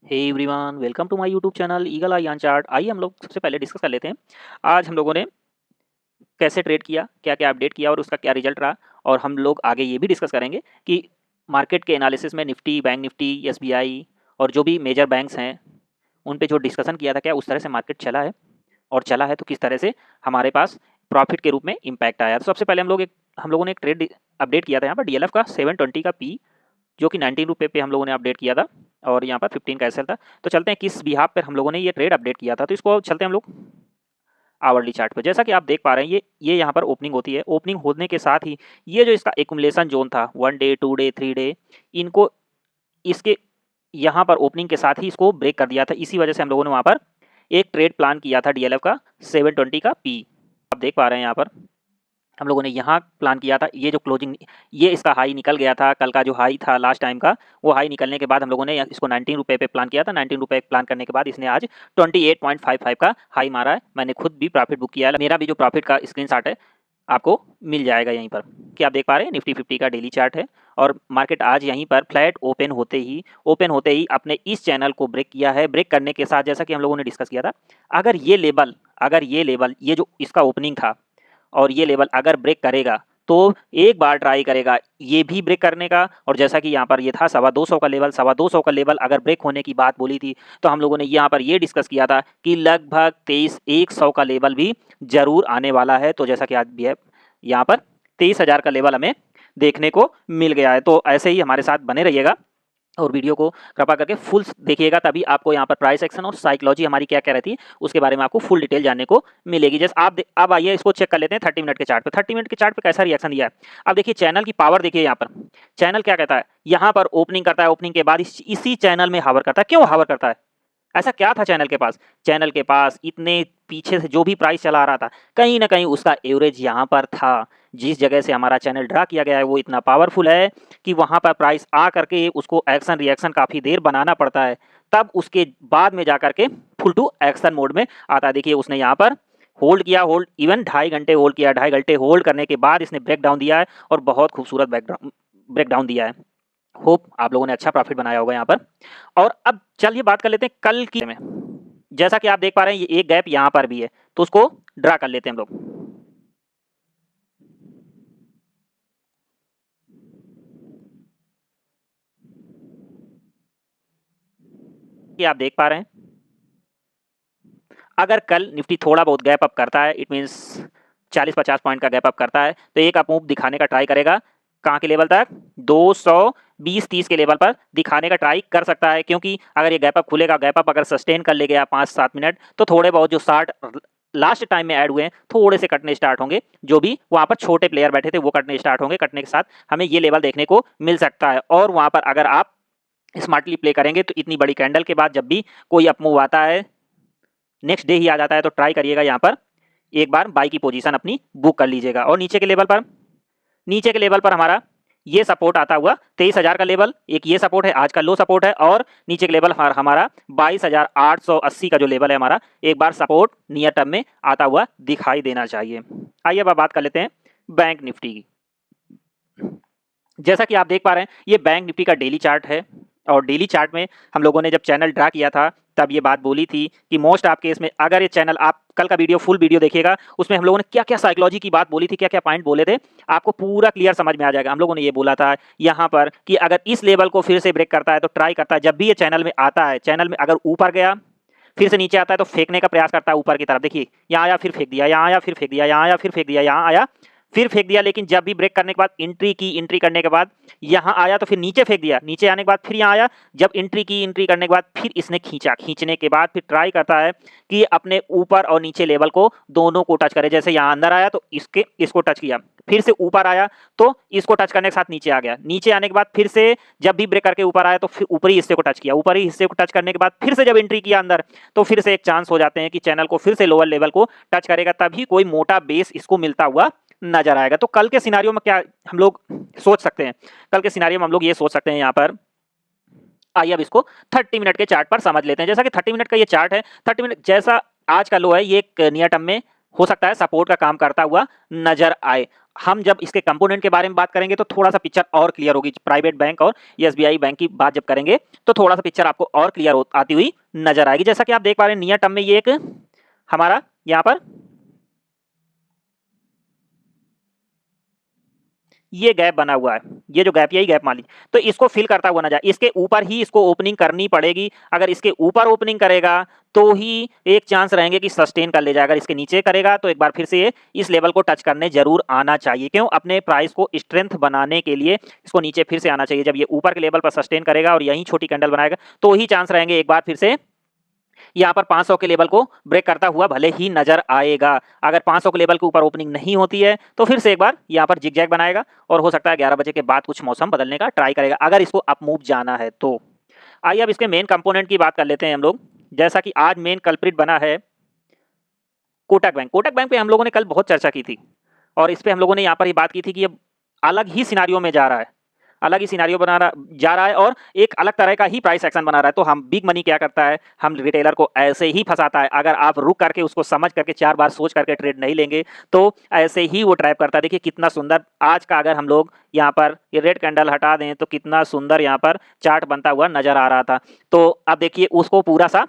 Hey everyone, welcome to my YouTube channel Eagle Eye on Chart. आइए हम लोग सबसे पहले डिस्कस कर लेते हैं आज हम लोगों ने कैसे ट्रेड किया, क्या क्या अपडेट किया और उसका क्या रिजल्ट रहा। और हम लोग आगे ये भी डिस्कस करेंगे कि मार्केट के एनालिसिस में निफ्टी, बैंक निफ्टी, एसबीआई और जो भी मेजर बैंक्स हैं उन पे जो डिस्कशन किया था, क्या उस तरह से मार्केट चला है, और चला है तो किस तरह से हमारे पास प्रॉफिट के रूप में इम्पैक्ट आया। तो सबसे पहले हम लोगों ने एक ट्रेड अपडेट किया था यहाँ पर डीएलएफ का 720 का पी, जो कि 19 रुपये पे हम लोगों ने अपडेट किया था, और यहाँ पर 15 का एसएल था। तो चलते हैं किस बिहाफ पर हम लोगों ने ये ट्रेड अपडेट किया था। तो इसको चलते हैं हम लोग आवरली चार्ट पर। जैसा कि आप देख पा रहे हैं, ये यहाँ पर ओपनिंग होती है। ओपनिंग होने के साथ ही ये जो इसका एक्युमुलेशन जोन था, 1 डे, 2 डे, 3 डे, इनको इसके यहाँ पर ओपनिंग के साथ ही इसको ब्रेक कर दिया था। इसी वजह से हम लोगों ने वहाँ पर एक ट्रेड प्लान किया था डीएलएफ का 720 का पी। आप देख पा रहे हैं यहाँ पर हम लोगों ने यहाँ प्लान किया था। ये जो क्लोजिंग, ये इसका हाई निकल गया था, कल का जो हाई था लास्ट टाइम का, वो हाई निकलने के बाद हम लोगों ने इसको 19 रुपये पे प्लान किया था। 19 रुपये प्लान करने के बाद इसने आज 28.55 का हाई मारा है। मैंने खुद भी प्रॉफिट बुक किया है। मेरा भी जो प्रॉफिट का स्क्रीनशॉट है आपको मिल जाएगा यहीं पर। कि आप देख पा रहे हैं निफ्टी 50 का डेली चार्ट है, और मार्केट आज यहीं पर फ्लैट ओपन होते ही अपने इस चैनल को ब्रेक किया है। ब्रेक करने के साथ जैसा कि हम लोगों ने डिस्कस किया था, अगर ये लेवल ये जो इसका ओपनिंग था और ये लेवल अगर ब्रेक करेगा तो एक बार ट्राई करेगा ये भी ब्रेक करने का। और जैसा कि यहाँ पर ये था 250 का लेवल, 250 का लेवल अगर ब्रेक होने की बात बोली थी, तो हम लोगों ने यहाँ पर ये डिस्कस किया था कि लगभग 23,100 का लेवल भी जरूर आने वाला है। तो जैसा कि आज भी है, यहाँ पर 23,000 का लेवल हमें देखने को मिल गया है। तो ऐसे ही हमारे साथ बने रहिएगा और वीडियो को कृपा करके फुल देखिएगा, तभी आपको यहाँ पर प्राइस एक्शन और साइकोलॉजी हमारी क्या क्या रहती है उसके बारे में आपको फुल डिटेल जानने को मिलेगी। जैसे अब आइए इसको चेक कर लेते हैं 30 मिनट के चार्ट पे। 30 मिनट के चार्ट पे कैसा रिएक्शन दिया है अब देखिए। चैनल की पावर देखिए, यहाँ पर चैनल क्या कहता है, यहाँ पर ओपनिंग करता है, ओपनिंग के बाद इसी चैनल में हावर करता है। क्यों हावर करता है? ऐसा क्या था चैनल के पास? चैनल के पास इतने पीछे से जो भी प्राइस चला रहा था, कहीं ना कहीं उसका एवरेज यहाँ पर था। जिस जगह से हमारा चैनल ड्रा किया गया है वो इतना पावरफुल है कि वहाँ पर प्राइस आ करके उसको एक्शन रिएक्शन काफ़ी देर बनाना पड़ता है, तब उसके बाद में जा करके फुल टू एक्शन मोड में आता है। देखिए उसने यहाँ पर होल्ड किया, होल्ड इवन 2.5 घंटे होल्ड किया। 2.5 घंटे होल्ड करने के बाद इसने ब्रेक डाउन दिया है, और बहुत खूबसूरत ब्रेक डाउन दिया है। होप आप लोगों ने अच्छा प्रॉफिट बनाया होगा यहाँ पर। और अब चलिए बात कर लेते हैं कल की में। जैसा कि आप देख पा रहे हैं ये एक गैप यहाँ पर भी है, तो उसको ड्रा कर लेते हैं हम लोग। ये आप देख पा रहे हैं, अगर कल निफ्टी थोड़ा बहुत गैप अप करता है, इट मीन्स 40-50 पॉइंट का गैप अप करता है, तो एक अप मूव दिखाने का ट्राई करेगा। कहाँ के लेवल तक? 220-30 के लेवल पर दिखाने का ट्राई कर सकता है। क्योंकि अगर ये गैप अप खुलेगा, गैप अप अगर सस्टेन कर ले गया 5-7 मिनट, तो थोड़े बहुत जो 60 लास्ट टाइम में ऐड हुए हैं थोड़े से कटने स्टार्ट होंगे। जो भी वहाँ पर छोटे प्लेयर बैठे थे वो कटने स्टार्ट होंगे। कटने के साथ हमें ये लेवल देखने को मिल सकता है। और वहाँ पर अगर आप स्मार्टली प्ले करेंगे तो इतनी बड़ी कैंडल के बाद जब भी कोई अप मूव आता है, नेक्स्ट डे ही आ जाता है, तो ट्राई करिएगा यहाँ पर एक बार बाई की पोजीशन अपनी बुक कर लीजिएगा। और नीचे के लेवल पर हमारा ये सपोर्ट आता हुआ 23,000 का लेवल, एक ये सपोर्ट है, आज का लो सपोर्ट है। और नीचे के लेवल हमारा 22,880 का जो लेवल है हमारा, एक बार सपोर्ट नियर टर्म में आता हुआ दिखाई देना चाहिए। आइए अब बात कर लेते हैं बैंक निफ्टी की। जैसा कि आप देख पा रहे हैं ये बैंक निफ्टी का डेली चार्ट है, और डेली चार्ट में हम लोगों ने जब चैनल ड्रा किया था तब ये बात बोली थी कि मोस्ट आप केस में अगर ये चैनल, आप कल का वीडियो फुल वीडियो देखिएगा, उसमें हम लोगों ने क्या क्या साइकोलॉजी की बात बोली थी, क्या क्या पॉइंट बोले थे, आपको पूरा क्लियर समझ में आ जाएगा। हम लोगों ने ये बोला था यहाँ पर कि अगर इस लेवल को फिर से ब्रेक करता है तो ट्राई करता है, जब भी ये चैनल में आता है, चैनल में अगर ऊपर गया फिर से नीचे आता है तो फेंकने का प्रयास करता है ऊपर की तरफ। देखिए यहाँ आया फिर फेंक दिया, यहाँ आया फिर फेंक दिया, यहाँ आया फिर फेंक दिया, यहाँ आया फिर फेंक दिया। लेकिन जब भी ब्रेक करने के बाद एंट्री करने के बाद यहाँ आया तो फिर नीचे फेंक दिया, नीचे आने के बाद फिर यहाँ आया। जब एंट्री करने के बाद फिर इसने खींचने के बाद फिर ट्राई करता है कि अपने ऊपर और नीचे लेवल को दोनों को टच करे। जैसे यहाँ अंदर आया तो इसको टच किया, फिर से ऊपर आया तो इसको टच करने के साथ नीचे आ गया, नीचे आने के बाद फिर से जब भी ब्रेक करके ऊपर आया तो फिर ऊपरी हिस्से को टच किया, ऊपरी हिस्से को टच करने के बाद फिर से जब एंट्री किया अंदर, तो फिर से एक चांस हो जाते हैं कि चैनल को फिर से लोअर लेवल को टच करेगा, तभी कोई मोटा बेस इसको मिलता हुआ नजर आएगा। तो कल के सिनारियो में क्या हम लोग सोच सकते हैं? कल के सिनारियो में हम लोग ये सोच सकते हैं यहाँ पर, आइए अब इसको 30 मिनट के चार्ट पर समझ लेते हैं। जैसा कि 30 मिनट का ये चार्ट है, 30 मिनट जैसा आज का लो है, ये एक नियर टर्म में हो सकता है सपोर्ट का काम करता हुआ नजर आए। हम जब इसके कंपोनेंट के बारे में बात करेंगे तो थोड़ा सा पिक्चर और क्लियर होगी। प्राइवेट बैंक और एसबीआई बैंक की बात जब करेंगे तो थोड़ा सा पिक्चर आपको और क्लियर आती हुई नजर आएगी। जैसा कि आप देख पा रहे हैं नियर टर्म में ये एक हमारा यहाँ पर ये गैप बना हुआ है, ये जो गैप यही गैप मान लीजिए, तो इसको फिल करता हुआ नजर, इसके ऊपर ही इसको ओपनिंग करनी पड़ेगी। अगर इसके ऊपर ओपनिंग करेगा तो ही एक चांस रहेंगे कि सस्टेन कर ले जाएगा। अगर इसके नीचे करेगा तो एक बार फिर से ये इस लेवल को टच करने जरूर आना चाहिए। क्यों? अपने प्राइस को स्ट्रेंथ बनाने के लिए इसको नीचे फिर से आना चाहिए। जब ये ऊपर के लेवल पर सस्टेन करेगा और यहीं छोटी कैंडल बनाएगा तो ही चांस रहेंगे एक बार फिर से यहाँ पर 500 के लेवल को ब्रेक करता हुआ भले ही नजर आएगा। अगर 500 के लेवल के ऊपर ओपनिंग नहीं होती है तो फिर से एक बार यहाँ पर जिगजैग बनाएगा और हो सकता है 11 बजे के बाद कुछ मौसम बदलने का ट्राई करेगा अगर इसको अप मूव जाना है तो। आइए अब इसके मेन कंपोनेंट की बात कर लेते हैं हम लोग। जैसा कि आज मेन कल्प्रिट बना है कोटक बैंक। कोटक बैंक पे हम लोगों ने कल बहुत चर्चा की थी और इस पे हम लोगों ने यहाँ पर ही बात की थी कि ये अलग ही सिनारियो में जा रहा है, अलग ही सिनारियो जा रहा है और एक अलग तरह का ही प्राइस एक्शन बना रहा है। तो हम बिग मनी क्या करता है, हम रिटेलर को ऐसे ही फंसाता है। अगर आप रुक करके उसको समझ करके 4 बार सोच करके ट्रेड नहीं लेंगे तो ऐसे ही वो ट्रैप करता है। देखिए कितना सुंदर आज का, अगर हम लोग यहाँ पर ये रेड कैंडल हटा दें तो कितना सुंदर यहाँ पर चार्ट बनता हुआ नजर आ रहा था। तो अब देखिए उसको पूरा सा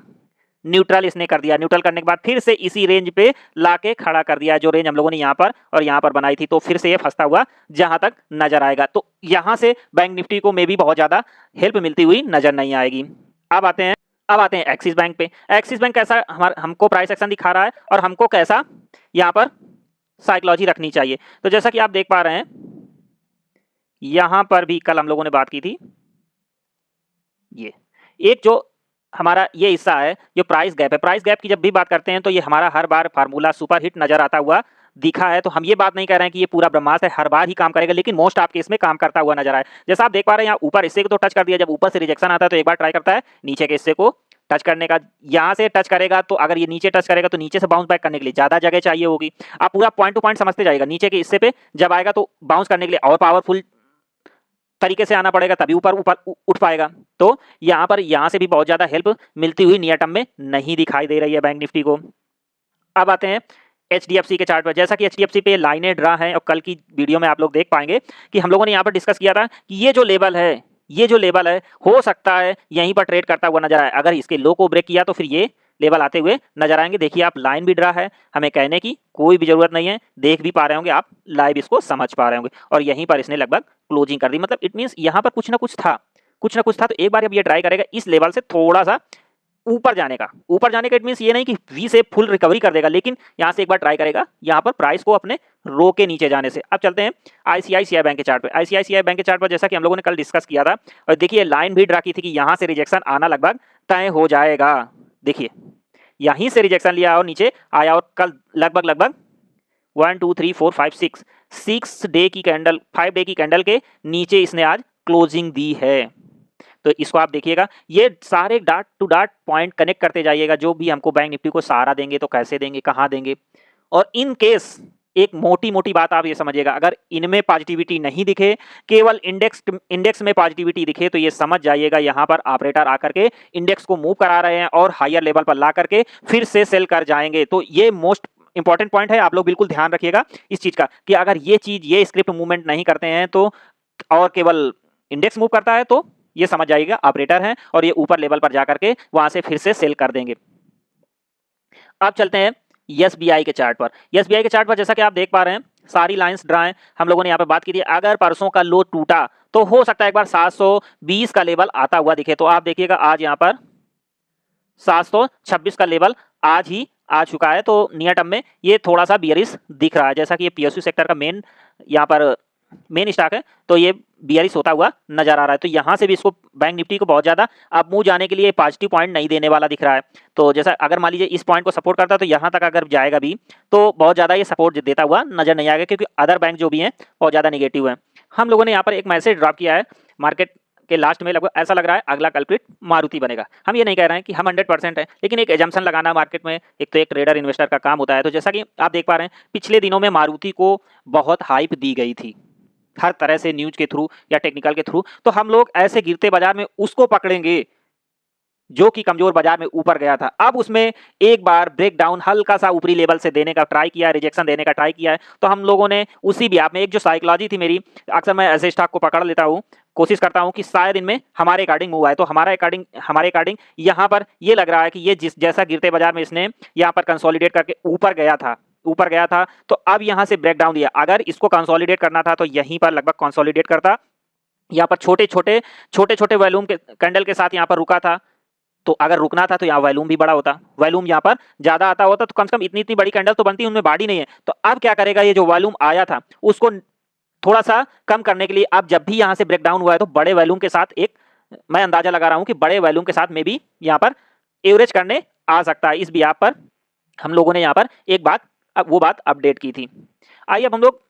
न्यूट्रल इसने कर दिया। न्यूट्रल करने के बाद फिर से इसी रेंज पे लाके खड़ा कर दिया, जो रेंज हम लोगों ने यहाँ पर और यहाँ पर बनाई थी। तो फिर से ये फंसता हुआ जहां तक नजर आएगा। तो यहाँ से बैंक निफ्टी को मे भी बहुत ज्यादा हेल्प मिलती हुई नजर नहीं आएगी। अब आते हैं एक्सिस बैंक पे। एक्सिस बैंक कैसा हमको प्राइस एक्शन दिखा रहा है और हमको कैसा यहाँ पर साइकोलॉजी रखनी चाहिए। तो जैसा कि आप देख पा रहे हैं यहाँ पर भी कल हम लोगों ने बात की थी, ये एक जो हमारा ये हिस्सा है जो प्राइस गैप है। प्राइस गैप की जब भी बात करते हैं तो ये हमारा हर बार फार्मूला सुपर हिट नजर आता हुआ दिखा है। तो हम ये बात नहीं कह रहे हैं कि ये पूरा ब्रह्मास्त्र है हर बार ही काम करेगा, लेकिन मोस्ट आपके इसमें काम करता हुआ नजर आए। जैसा आप देख पा रहे हैं यहाँ ऊपर हिस्से को तो टच कर दिया, जब ऊपर से रिजेक्शन आता है तो एक बार ट्राई करता है नीचे के हिस्से को टच करने का। यहाँ से टच करेगा तो अगर ये नीचे टच करेगा तो नीचे से बाउंस बैक करने के लिए ज्यादा जगह चाहिए होगी। आप पूरा पॉइंट टू पॉइंट समझते जाएगा। नीचे के हिस्से पे जब आएगा तो बाउंस करने के लिए और पावरफुल तरीके से आना पड़ेगा, तभी ऊपर ऊपर उठ पाएगा। तो यहाँ से भी बहुत ज्यादा हेल्प मिलती हुई नियर टर्म में नहीं दिखाई दे रही है बैंक निफ्टी को। अब आते हैं HDFC के चार्ट पर। जैसा कि HDFC पे लाइनें ड्रा हैं और कल की वीडियो में आप लोग देख पाएंगे कि हम लोगों ने यहाँ पर डिस्कस किया था कि ये जो लेवल है हो सकता है यहीं पर ट्रेड करता हुआ नजर आए। अगर इसके लो को ब्रेक किया तो फिर ये लेवल आते हुए नजर आएंगे। देखिए आप लाइन भी ड्रा है, हमें कहने की कोई भी जरूरत नहीं है, देख भी पा रहे होंगे आप, लाइव इसको समझ पा रहे होंगे। और यहीं पर इसने लगभग क्लोजिंग कर दी, मतलब इट मीन्स यहाँ पर कुछ ना कुछ था। तो एक बार अब ये ट्राई करेगा इस लेवल से थोड़ा सा ऊपर जाने का। इट मीन्स ये नहीं कि वी से फुल रिकवरी कर देगा, लेकिन यहाँ से एक बार ट्राई करेगा यहाँ पर प्राइस को अपने रो के नीचे जाने से। अब चलते हैं ICICI बैंक के चार्ट पे। ICICI बैंक के चार्ट पर जैसा कि हम लोगों ने कल डिस्कस किया था और देखिए लाइन भी ड्रा की थी कि यहाँ से रिजेक्शन आना लगभग तय हो जाएगा। देखिए यहीं से रिजेक्शन लिया और नीचे आया और कल लगभग 1 2 3 4 5 6 डे की कैंडल 5 डे की कैंडल के नीचे इसने आज क्लोजिंग दी है। तो इसको आप देखिएगा, ये सारे dot to dot point connect करते जाइएगा। जो भी हमको बैंक निफ्टी को सहारा देंगे तो कैसे देंगे, कहाँ देंगे। और इन केस एक मोटी बात आप ये समझिएगा, अगर इनमें पॉजिटिविटी नहीं दिखे, केवल इंडेक्स में पॉजिटिविटी दिखे तो ये समझ जाइएगा यहाँ पर ऑपरेटर आकर के इंडेक्स को मूव करा रहे हैं और हायर लेवल पर ला करके फिर से सेल कर जाएंगे। तो ये मोस्ट इंपॉर्टेंट पॉइंट है, आप लोग बिल्कुल ध्यान रखिएगा इस चीज का कि अगर ये स्क्रिप्ट मूवमेंट नहीं करते हैं तो और केवल इंडेक्स मूव करता है तो ये समझ जाइएगा ऑपरेटर हैं और ये ऊपर लेवल पर जाकर के वहां से फिर से सेल कर देंगे। अब चलते हैं SBI के चार्ट पर। SBI के चार्ट पर जैसा कि आप देख पा रहे हैं सारी लाइंस ड्रा हैं। हम लोगों ने यहाँ पे बात की थी अगर परसों का लो टूटा तो हो सकता है एक बार 720 का लेवल आता हुआ दिखे। तो आप देखिएगा आज यहाँ पर 726 का लेवल आज ही आ चुका है। तो नियर टर्म में ये थोड़ा सा बियरिश दिख रहा है। जैसा कि ये PSU सेक्टर का यहाँ पर मेन स्टॉक है तो ये बियरिश होता हुआ नजर आ रहा है। तो यहाँ से भी इसको बैंक निफ्टी को बहुत ज्यादा अब मुंह जाने के लिए पॉजिटिव पॉइंट नहीं देने वाला दिख रहा है। तो जैसा अगर मान लीजिए इस पॉइंट को सपोर्ट करता है तो यहाँ तक अगर जाएगा भी तो बहुत ज्यादा ये सपोर्ट देता हुआ नजर नहीं आएगा, क्योंकि अदर बैंक जो भी हैं बहुत ज्यादा निगेटिव है। हम लोगों ने यहाँ पर एक मैसेज ड्रॉप किया है मार्केट के लास्ट में, लगभग ऐसा लग रहा है अगला कल्प्रिट मारुति बनेगा। हम ये नहीं कह रहे हैं कि हम 100% है, लेकिन एक एजम्पशन लगाना मार्केट में एक तो एक ट्रेडर इन्वेस्टर का काम होता है। तो जैसा कि आप देख पा रहे हैं पिछले दिनों में मारुति को बहुत हाइप दी गई थी हर तरह से, न्यूज के थ्रू या टेक्निकल के थ्रू। तो हम लोग ऐसे गिरते बाजार में उसको पकड़ेंगे जो कि कमजोर बाजार में ऊपर गया था। अब उसमें एक बार ब्रेक डाउन हल्का सा ऊपरी लेवल से देने का ट्राई किया है, रिजेक्शन देने का ट्राई किया है, तो हम लोगों ने उसी भी आप में एक जो साइकोलॉजी थी मेरी, अक्सर मैं ऐसे स्टॉक को पकड़ लेता हूँ, कोशिश करता हूँ कि शायद इनमें हमारे अकॉर्डिंग मूव आए, तो हमारे अकॉर्डिंग यहाँ पर ये लग रहा है कि ये जिस जैसा गिरते बाजार में इसने यहाँ पर कंसोलिडेट करके ऊपर गया था, तो अब यहाँ से ब्रेक डाउन दिया। अगर इसको कंसोलिडेट करना था तो यहीं पर लगभग कंसोलिडेट करता, यहाँ पर छोटे छोटे वॉल्यूम के कैंडल के साथ यहाँ पर रुका था, तो अगर रुकना था तो यहाँ वॉल्यूम भी बड़ा होता, वॉल्यूम यहाँ पर ज्यादा आता होता, तो कम से कम इतनी बड़ी कैंडल तो बनती, उनमें बॉडी नहीं है। तो अब क्या करेगा, ये जो वॉल्यूम आया था उसको थोड़ा सा कम करने के लिए अब जब भी यहाँ से ब्रेक डाउन हुआ है तो बड़े वॉल्यूम के साथ एक, मैं अंदाजा लगा रहा हूँ कि बड़े वॉल्यूम के साथ में भी यहाँ पर एवरेज करने आ सकता है। इस भी आप पर हम लोगों ने यहाँ पर एक बात, वो बात अपडेट की थी। आइए अब हम लोग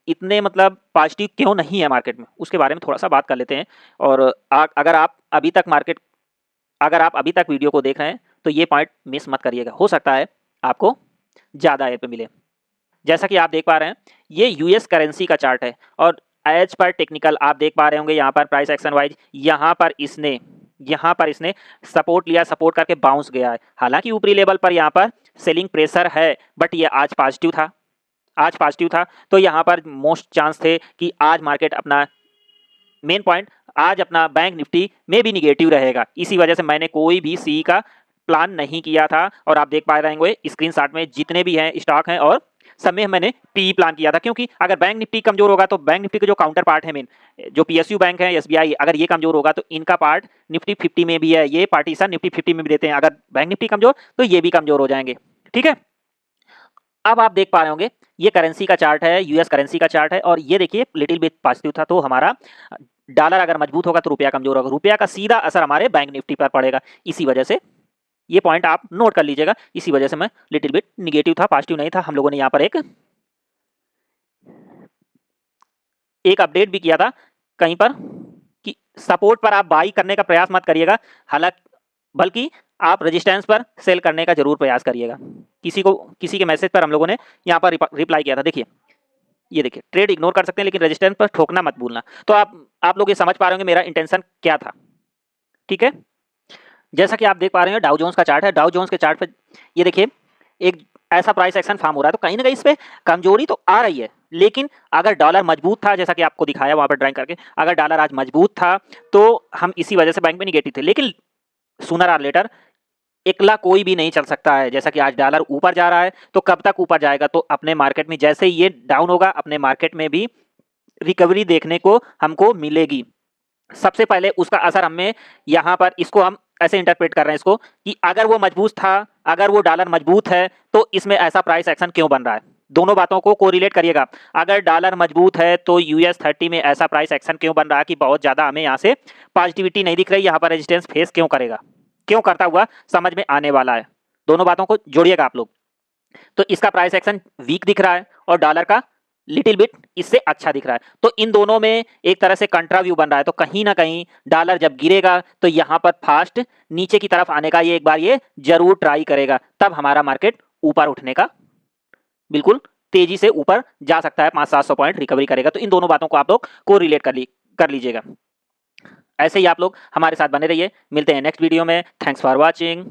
इतने मतलब पॉजिटिव क्यों नहीं है मार्केट में, उसके बारे में थोड़ा सा बात कर लेते हैं। और अगर आप अभी तक वीडियो को देख रहे हैं तो ये पॉइंट मिस मत करिएगा, हो सकता है आपको ज़्यादा एयर पे मिले। जैसा कि आप देख पा रहे हैं ये यूएस करेंसी का चार्ट है, और एज पर टेक्निकल आप देख पा रहे होंगे यहाँ पर प्राइस एक्शन वाइज यहाँ पर इसने सपोर्ट लिया, सपोर्ट करके बाउंस गया है। हालांकि ऊपरी लेवल पर यहाँ पर सेलिंग प्रेशर है, बट ये आज पॉजिटिव था, तो यहाँ पर मोस्ट चांस थे कि आज मार्केट अपना मेन पॉइंट, आज अपना बैंक निफ्टी में भी निगेटिव रहेगा। इसी वजह से मैंने कोई भी सी का प्लान नहीं किया था, और आप देख पा रहे होंगे स्क्रीनशॉट में जितने भी हैं स्टॉक हैं, और सब में मैंने पी प्लान किया था, क्योंकि अगर बैंक निफ्टी कमजोर होगा तो बैंक निफ्टी का जो काउंटर पार्ट है मेन, जो पीएसयू बैंक है, एसबीआई, अगर ये कमजोर होगा तो इनका पार्ट निफ्टी 50 में भी है, ये पार्टीशन निफ्टी 50 में भी देते हैं। अगर बैंक निफ्टी कमजोर तो ये भी कमजोर हो जाएंगे। ठीक है, अब आप देख पा रहे होंगे ये करेंसी का चार्ट है, यूएस करेंसी का चार्ट है, और ये देखिए लिटिल बिट पॉजिटिव था, तो हमारा डॉलर अगर मजबूत होगा तो रुपया कमजोर होगा, रुपया का सीधा असर हमारे बैंक निफ्टी पर पड़ेगा। इसी वजह से ये पॉइंट आप नोट कर लीजिएगा, इसी वजह से मैं लिटिल बिट निगेटिव था, पॉजिटिव नहीं था। हम लोगों ने यहाँ पर एक अपडेट भी किया था कहीं पर कि सपोर्ट पर आप बाई करने का प्रयास मत करिएगा, हालांकि बल्कि आप रेजिस्टेंस पर सेल करने का जरूर प्रयास करिएगा। किसी के मैसेज पर हम लोगों ने यहाँ पर रिप्लाई किया था। देखिए, ये देखिए, ट्रेड इग्नोर कर सकते हैं लेकिन रेजिस्टेंस पर ठोकना मत भूलना। तो आप लोग ये समझ पा रहे होंगे मेरा इंटेंशन क्या था। ठीक है, जैसा कि आप देख पा रहे हैं डाउ जोन्स का चार्ट है, डाउ जोन्स के चार्ट पे ये देखिए एक ऐसा प्राइस एक्शन फॉर्म हो रहा है, तो कहीं ना कहीं इस पे कमजोरी तो आ रही है, लेकिन अगर डॉलर मजबूत था, जैसा कि आपको दिखाया वहां पर ड्राइंग करके, अगर डॉलर आज मजबूत था तो हम इसी वजह से बैंक में निगेटिव थे। लेकिन सूनर और लेटर एकला कोई भी नहीं चल सकता है। जैसा कि आज डॉलर ऊपर जा रहा है तो कब तक ऊपर जाएगा, तो अपने मार्केट में जैसे ही ये डाउन होगा अपने मार्केट में भी रिकवरी देखने को हमको मिलेगी। सबसे पहले उसका असर हमें यहाँ पर, इसको हम ऐसे इंटरप्रेट कर रहे हैं इसको कि अगर वो मजबूत था, अगर वो डॉलर मजबूत है तो इसमें ऐसा प्राइस एक्शन क्यों बन रहा है। दोनों बातों को कोरिलेट करिएगा। अगर डॉलर मजबूत है तो यूएस 30 में ऐसा प्राइस एक्शन क्यों बन रहा है कि बहुत ज्यादा हमें यहाँ से पॉजिटिविटी नहीं दिख रही, यहाँ पर रेजिस्टेंस फेस क्यों करेगा, क्यों करता हुआ समझ में आने वाला है। दोनों बातों को जोड़िएगा आप लोग। तो इसका प्राइस एक्शन वीक दिख रहा है और डॉलर का लिटिल बिट इससे अच्छा दिख रहा है, तो इन दोनों में एक तरह से कंट्रा व्यू बन रहा है। तो कहीं ना कहीं डॉलर जब गिरेगा तो यहाँ पर फास्ट नीचे की तरफ आने का ये एक बार ये जरूर ट्राई करेगा, तब हमारा मार्केट ऊपर उठने का बिल्कुल तेजी से ऊपर जा सकता है, 500-700 पॉइंट रिकवरी करेगा। तो इन दोनों बातों को आप लोग को रिलेट कर लीजिएगा। ऐसे ही आप लोग हमारे साथ बने रहिए, मिलते हैं नेक्स्ट वीडियो में। Thanks for watching.